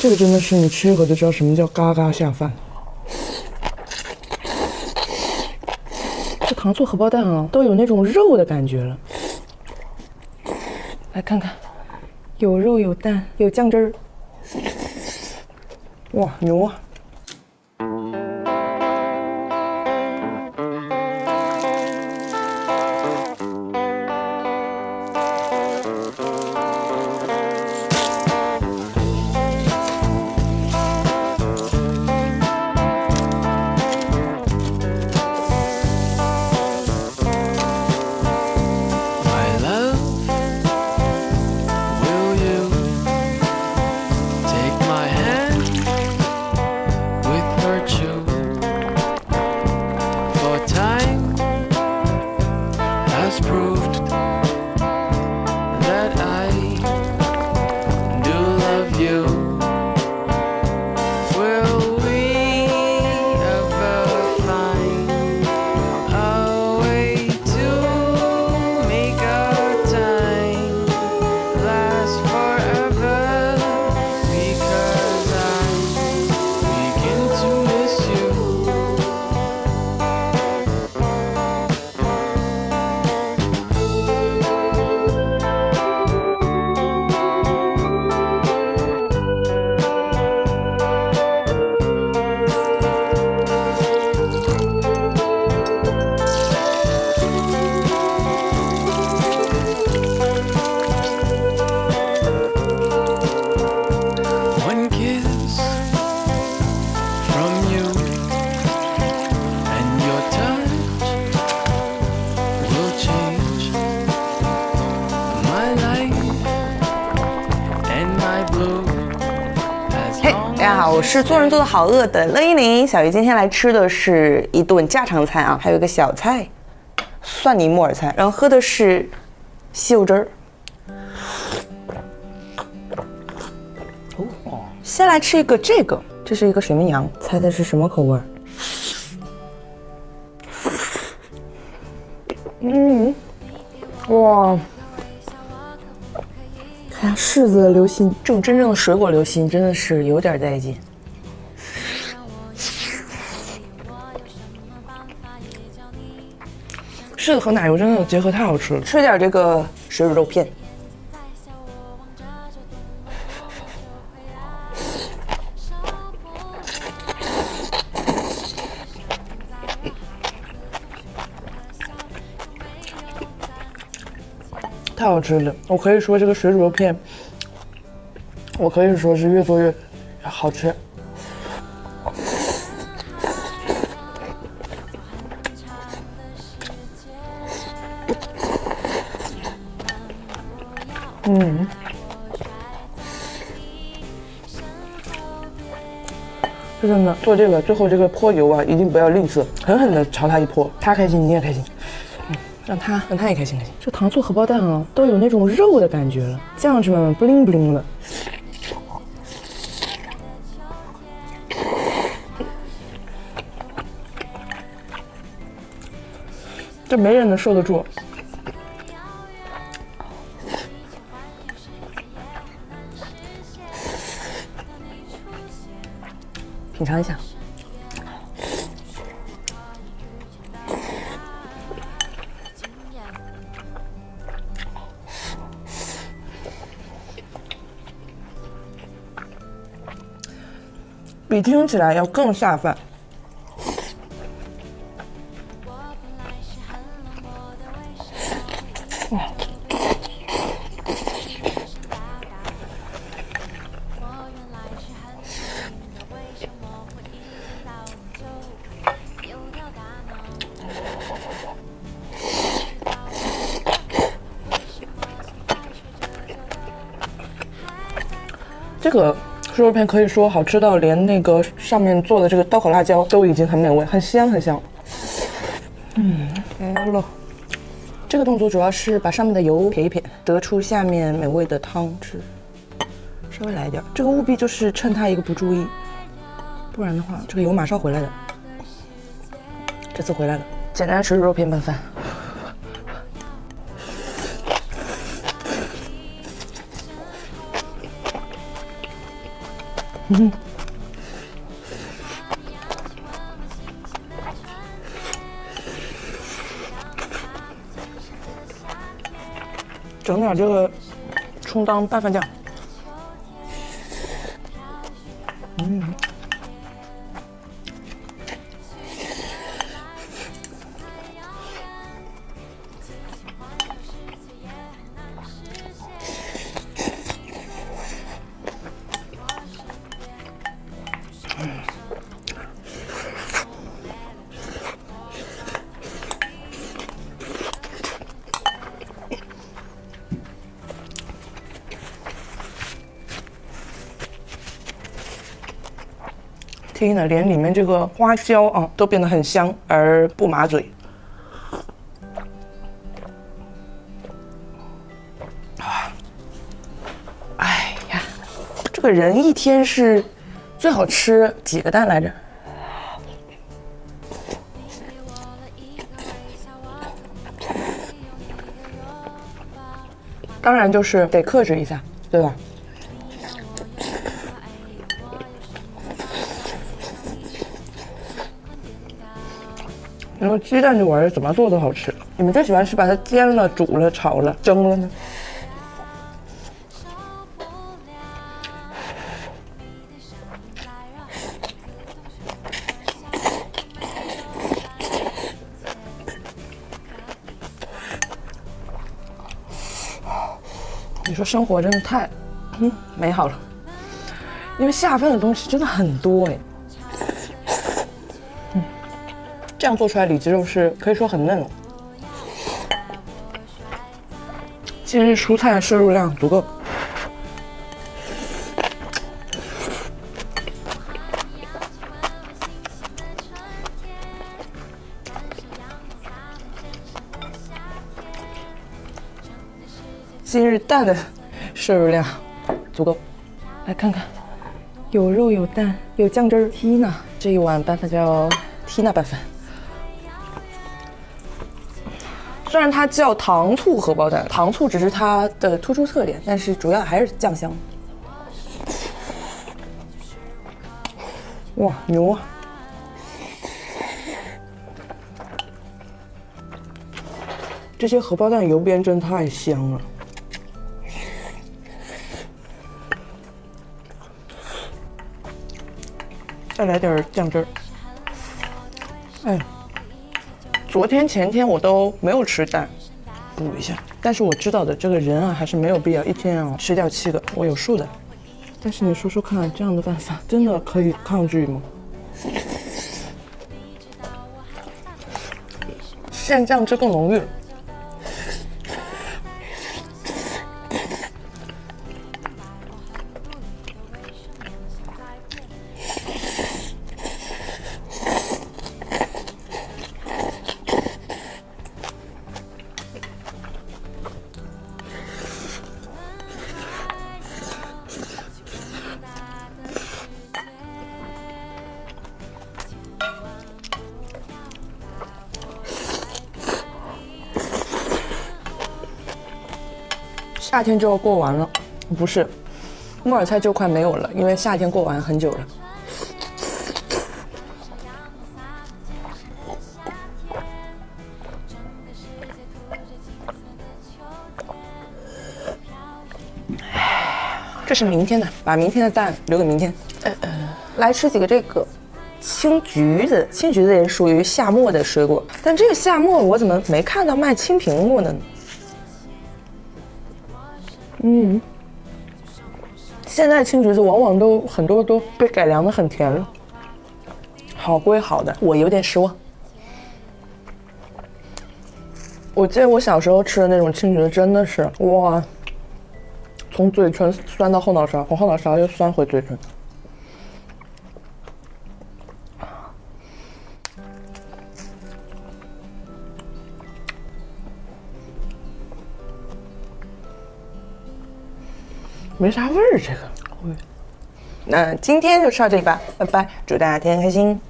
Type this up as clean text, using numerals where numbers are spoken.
这个真的是你吃一口就知道什么叫嘎嘎下饭。这糖醋荷包蛋啊，都有那种肉的感觉了。来看看，有肉有蛋有酱汁儿，哇，牛啊！ 大家好，我是做人做的好饿的乐依宁。小鱼今天来吃的是一顿家常菜啊，还有一个小菜，蒜泥木耳菜，然后喝的是西柚汁儿。先来吃一个这个，这是一个水绵羊，猜的是什么口味？哇！看下柿子的流心，这种真正的水果流心真的是有点带劲。柿子和奶油真的结合太好吃了。吃点这个水煮肉片。太好吃了！我可以说这个水煮肉片，我可以说是越做越好吃。就真的做这个，最后这个泼油啊，一定不要吝啬，狠狠的朝他一泼，他开心你也开心。让他也开心。这糖醋荷包蛋啊，都有那种肉的感觉了，酱是慢慢不灵不灵了。这没人能受得住。品尝一下。比听起来要更下饭。这个瘦肉片可以说好吃到连那个上面做的这个刀烤辣椒都已经很美味，很香很香。来了。这个动作主要是把上面的油撇一撇，得出下面美味的汤汁。稍微来一点，这个务必就是趁它一个不注意，不然的话这个油马上回来的。这次回来了，简单水煮肉片拌饭。整点这个充当拌饭酱。天呐，连里面这个花椒啊都变得很香而不麻嘴。哎呀，这个人一天是最好吃几个蛋来着？当然就是得克制一下，对吧？然后鸡蛋这玩意儿怎么做都好吃。你们最喜欢是把它煎了、煮了、炒了、蒸了呢？你说生活真的太美好了，因为下饭的东西真的很多哎。这样做出来里脊肉是可以说很嫩了。今日蔬菜摄入量足够。今日蛋的摄入量足够。来看看，有肉有蛋有酱汁儿。缇娜这一碗拌饭叫缇娜拌饭。虽然它叫糖醋荷包蛋，糖醋只是它的突出特点，但是主要还是酱香。哇，牛啊！这些荷包蛋油边真太香了。再来点酱汁儿。哎。昨天前天我都没有吃蛋，补一下。但是我知道的，这个人啊还是没有必要一天啊吃掉7个，我有数的。但是你说说看，这样的办法真的可以抗拒吗？蘸酱汁更浓郁了。夏天就要过完了，不是，木耳菜就快没有了，因为夏天过完很久了。这是明天的，把明天的蛋留给明天。来吃几个这个青橘子，青橘子也属于夏末的水果，但这个夏末我怎么没看到卖青苹果的呢？现在青橘子往往都很多都被改良的很甜了，好归好的，我有点失望。我记得我小时候吃的那种青橘子真的是哇，从嘴唇酸到后脑勺，从后脑勺又酸回嘴唇。没啥味儿，这个。那今天就吃到这里吧，拜拜，祝大家天天开心。